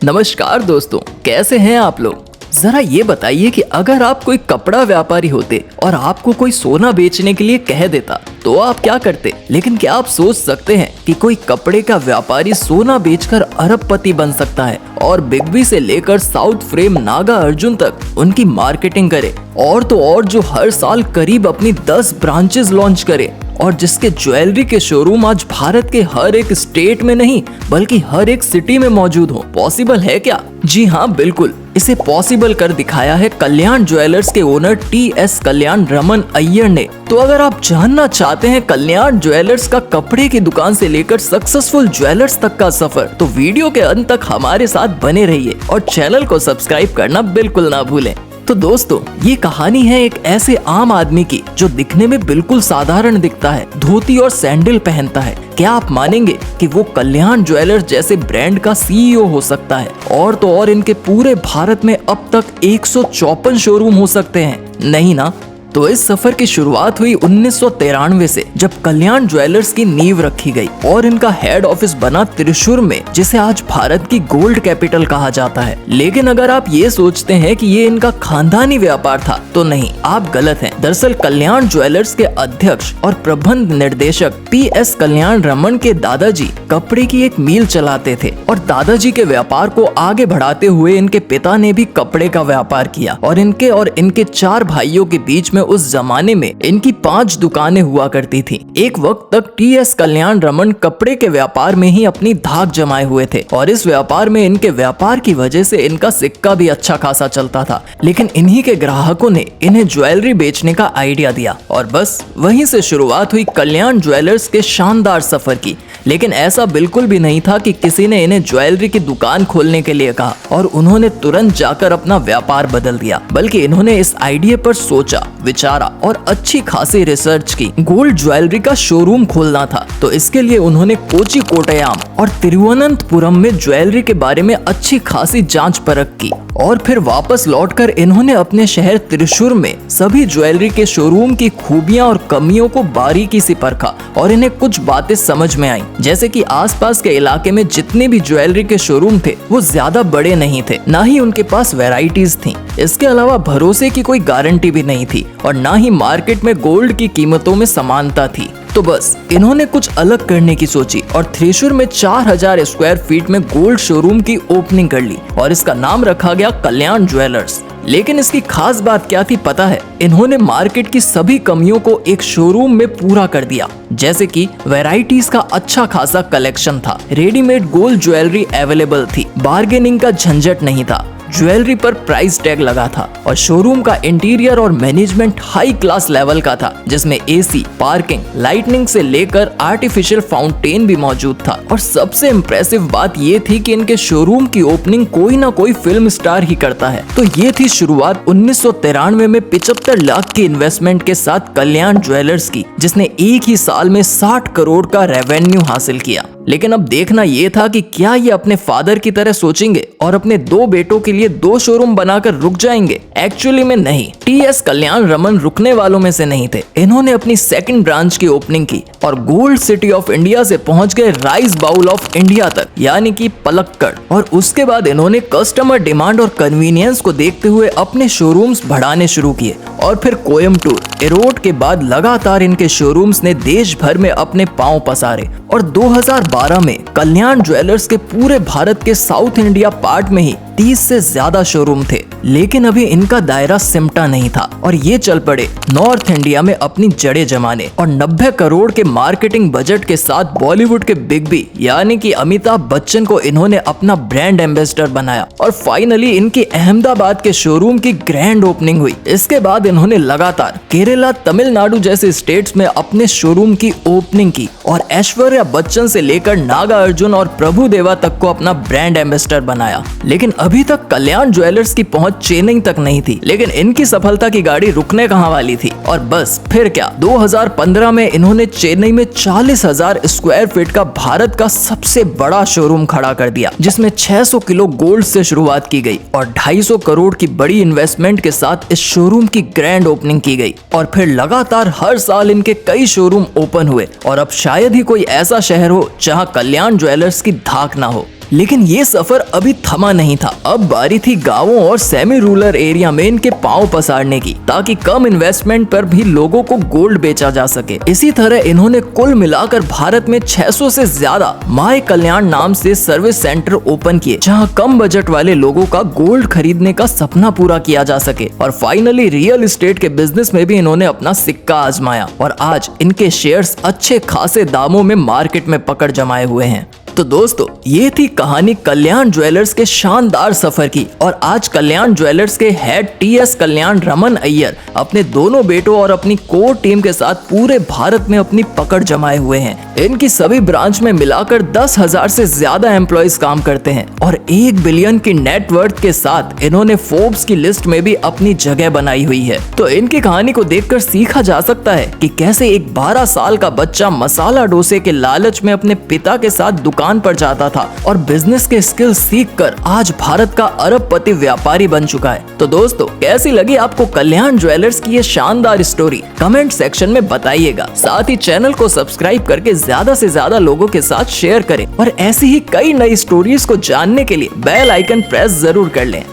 नमस्कार दोस्तों, कैसे हैं आप लोग। जरा ये बताइए कि अगर आप कोई कपड़ा व्यापारी होते और आपको कोई सोना बेचने के लिए कह देता तो आप क्या करते। लेकिन क्या आप सोच सकते हैं कि कोई कपड़े का व्यापारी सोना बेचकर अरबपति बन सकता है और बिग बी से लेकर साउथ फ्रेम नागा अर्जुन तक उनकी मार्केटिंग करे, और तो और जो हर साल करीब अपनी 10 ब्रांचेस लॉन्च करे और जिसके ज्वेलरी के शोरूम आज भारत के हर एक स्टेट में नहीं बल्कि हर एक सिटी में मौजूद हो। पॉसिबल है क्या? जी हाँ, बिल्कुल। इसे पॉसिबल कर दिखाया है कल्याण ज्वेलर्स के ओनर टी.एस. कल्याण रमन अय्यर ने। तो अगर आप जानना चाहते हैं कल्याण ज्वेलर्स का कपड़े की दुकान से लेकर सक्सेसफुल ज्वेलर्स तक का सफर, तो वीडियो के अंत तक हमारे साथ बने रहिए और चैनल को सब्सक्राइब करना बिल्कुल ना भूलें। तो दोस्तों, ये कहानी है एक ऐसे आम आदमी की जो दिखने में बिल्कुल साधारण दिखता है, धोती और सैंडल पहनता है। क्या आप मानेंगे कि वो कल्याण ज्वेलर्स जैसे ब्रांड का सीईओ हो सकता है? और तो और इनके पूरे भारत में अब तक 154 शोरूम हो सकते हैं, नहीं ना? तो इस सफर की शुरुआत हुई 1993 से, जब कल्याण ज्वेलर्स की नींव रखी गई और इनका हेड ऑफिस बना त्रिशूर में, जिसे आज भारत की गोल्ड कैपिटल कहा जाता है। लेकिन अगर आप ये सोचते हैं कि ये इनका खानदानी व्यापार था, तो नहीं, आप गलत हैं। दरअसल कल्याण ज्वेलर्स के अध्यक्ष और प्रबंध निर्देशक टी.एस. कल्याण रमन के दादाजी कपड़े की एक मिल चलाते थे और दादाजी के व्यापार को आगे बढ़ाते हुए इनके पिता ने भी कपड़े का व्यापार किया और इनके 4 भाइयों के बीच में उस जमाने में इनकी 5 दुकानें हुआ करती थी। एक वक्त तक टी.एस. कल्याण रमन कपड़े के व्यापार में ही अपनी धाक जमाए हुए थे और इस व्यापार में इनके व्यापार की वजह से इनका सिक्का भी अच्छा खासा चलता था। लेकिन इन्हीं के ग्राहकों ने इन्हें ज्वेलरी बेचने का आइडिया दिया और बस वहीं से शुरुआत हुई कल्याण ज्वेलर्स के शानदार सफर की। लेकिन ऐसा बिल्कुल भी नहीं था कि किसी ने इन्हें ज्वेलरी की दुकान खोलने के लिए कहा और उन्होंने तुरंत जाकर अपना व्यापार बदल दिया, बल्कि इन्होंने इस आइडिया पर सोचा, विचारा और अच्छी खासी रिसर्च की। गोल्ड ज्वेलरी का शोरूम खोलना था, तो इसके लिए उन्होंने कोची कोट्टयम और तिरुवनंतपुरम में ज्वेलरी के बारे में अच्छी खासी जांच परख की और फिर वापस लौटकर इन्होंने अपने शहर त्रिशूर में सभी ज्वेलरी के शोरूम की खूबियां और कमियों को बारीकी से परखा और इन्हें कुछ बातें समझ में आई, जैसे कि आसपास के इलाके में जितने भी ज्वेलरी के शोरूम थे वो ज्यादा बड़े नहीं थे, ना ही उनके पास वैरायटीज थी। इसके अलावा भरोसे की कोई गारंटी भी नहीं थी और ना ही मार्केट में गोल्ड की कीमतों में समानता थी। तो बस इन्होंने कुछ अलग करने की सोची और त्रिशूर में 4000 स्क्वायर फीट में गोल्ड शोरूम की ओपनिंग कर ली और इसका नाम रखा गया कल्याण ज्वेलर्स। लेकिन इसकी खास बात क्या थी पता है? इन्होंने मार्केट की सभी कमियों को एक शोरूम में पूरा कर दिया, जैसे कि वैरायटीज का अच्छा खासा कलेक्शन था, रेडीमेड गोल्ड ज्वेलरी अवेलेबल थी, बार्गेनिंग का झंझट नहीं था, ज्वेलरी पर प्राइस टैग लगा था और शोरूम का इंटीरियर और मैनेजमेंट हाई क्लास लेवल का था, जिसमें एसी, पार्किंग, लाइटनिंग से लेकर आर्टिफिशियल फाउंटेन भी मौजूद था। और सबसे इम्प्रेसिव बात ये थी कि इनके शोरूम की ओपनिंग कोई ना कोई फिल्म स्टार ही करता है। तो ये थी शुरुआत 1993 में 75 लाख की इन्वेस्टमेंट के साथ कल्याण ज्वेलर्स की, जिसने एक ही साल में 60 करोड़ का रेवेन्यू हासिल किया। लेकिन अब देखना ये था कि क्या ये अपने फादर की तरह सोचेंगे और अपने 2 बेटों के लिए 2 शोरूम बनाकर रुक जाएंगे? एक्चुअली में नहीं। टी.एस. कल्याण रमन रुकने वालों में से नहीं थे। इन्होंने अपनी 2nd ब्रांच की ओपनिंग की और गोल्ड सिटी ऑफ इंडिया से पहुंच गए राइस बाउल ऑफ इंडिया तक, यानी कि पलक्कड़। और उसके बाद इन्होंने कस्टमर डिमांड और कन्वीनियंस को देखते हुए अपने शोरूम्स बढ़ाने शुरू किए और फिर कोयम्बटूर, एरोड के बाद लगातार इनके शोरूम्स ने देश भर में अपने पांव पसारे और 2012 में कल्याण ज्वेलर्स के पूरे भारत के साउथ इंडिया पार्ट में ही 30 से ज्यादा शोरूम थे। लेकिन अभी इनका दायरा सिमटा नहीं था और ये चल पड़े नॉर्थ इंडिया में अपनी जड़ें जमाने और 90 करोड़ के मार्केटिंग बजट के साथ बॉलीवुड के बिग बी यानी कि अमिताभ बच्चन को इन्होंने अपना ब्रांड एम्बेसडर बनाया और फाइनली इनकी अहमदाबाद के शोरूम की ग्रैंड ओपनिंग हुई। इसके बाद इन्होंने लगातार केरला, तमिलनाडु जैसे स्टेट्स में अपने शोरूम की ओपनिंग की और ऐश्वर्या बच्चन से लेकर नागा अर्जुन और प्रभु देवा तक को अपना ब्रांड एम्बेसडर बनाया। लेकिन अभी तक कल्याण ज्वेलर्स की पहुंच चेन्नई तक नहीं थी, लेकिन इनकी सफलता की गाड़ी रुकने कहां वाली थी। और बस फिर क्या, 2015 में इन्होंने चेन्नई में 40,000 स्क्वायर फीट का भारत का सबसे बड़ा शोरूम खड़ा कर दिया, जिसमें 600 किलो गोल्ड से शुरुआत की गई और 250 करोड़ की बड़ी इन्वेस्टमेंट के साथ इस शोरूम की ग्रैंड ओपनिंग की गई। और फिर लगातार हर साल इनके कई शोरूम ओपन हुए और अब शायद ही कोई ऐसा शहर हो जहां कल्याण ज्वेलर्स की धाक ना हो। लेकिन ये सफर अभी थमा नहीं था। अब बारी थी गाँवों और सेमी रूरल एरिया में इनके पांव पसारने की, ताकि कम इन्वेस्टमेंट पर भी लोगों को गोल्ड बेचा जा सके। इसी तरह इन्होंने कुल मिलाकर भारत में 600 से ज्यादा माय कल्याण नाम से सर्विस सेंटर ओपन किए, जहां कम बजट वाले लोगों का गोल्ड खरीदने का सपना पूरा किया जा सके। और फाइनली रियल एस्टेट के बिजनेस में भी इन्होंने अपना सिक्का आजमाया और आज इनके शेयर्स अच्छे खासे दामों में मार्केट में पकड़ जमाए हुए हैं। तो दोस्तों, ये थी कहानी कल्याण ज्वेलर्स के शानदार सफर की। और आज कल्याण ज्वेलर्स के हेड टीएस कल्याण रमन अय्यर अपने दोनों बेटों और अपनी कोर टीम के साथ पूरे भारत में अपनी पकड़ जमाए हुए हैं। इनकी सभी ब्रांच में मिलाकर 10,000 से ज्यादा एम्प्लॉइज काम करते हैं और 1 बिलियन की नेटवर्थ के साथ इन्होंने फोर्ब्स की लिस्ट में भी अपनी जगह बनाई हुई है। तो इनकी कहानी को देखकर सीखा जा सकता है कि कैसे एक 12 साल का बच्चा मसाला डोसे के लालच में अपने पिता के साथ दुकान पर जाता था और बिजनेस के स्किल सीखकर आज भारत का अरबपति व्यापारी बन चुका है। तो दोस्तों, कैसी लगी आपको कल्याण ज्वेलर्स की ये शानदार स्टोरी? कमेंट सेक्शन में बताइएगा। साथ ही चैनल को सब्सक्राइब करके ज्यादा से ज्यादा लोगों के साथ शेयर करें और ऐसी ही कई नई स्टोरीज को जानने के लिए बेल आइकन प्रेस जरूर कर लें।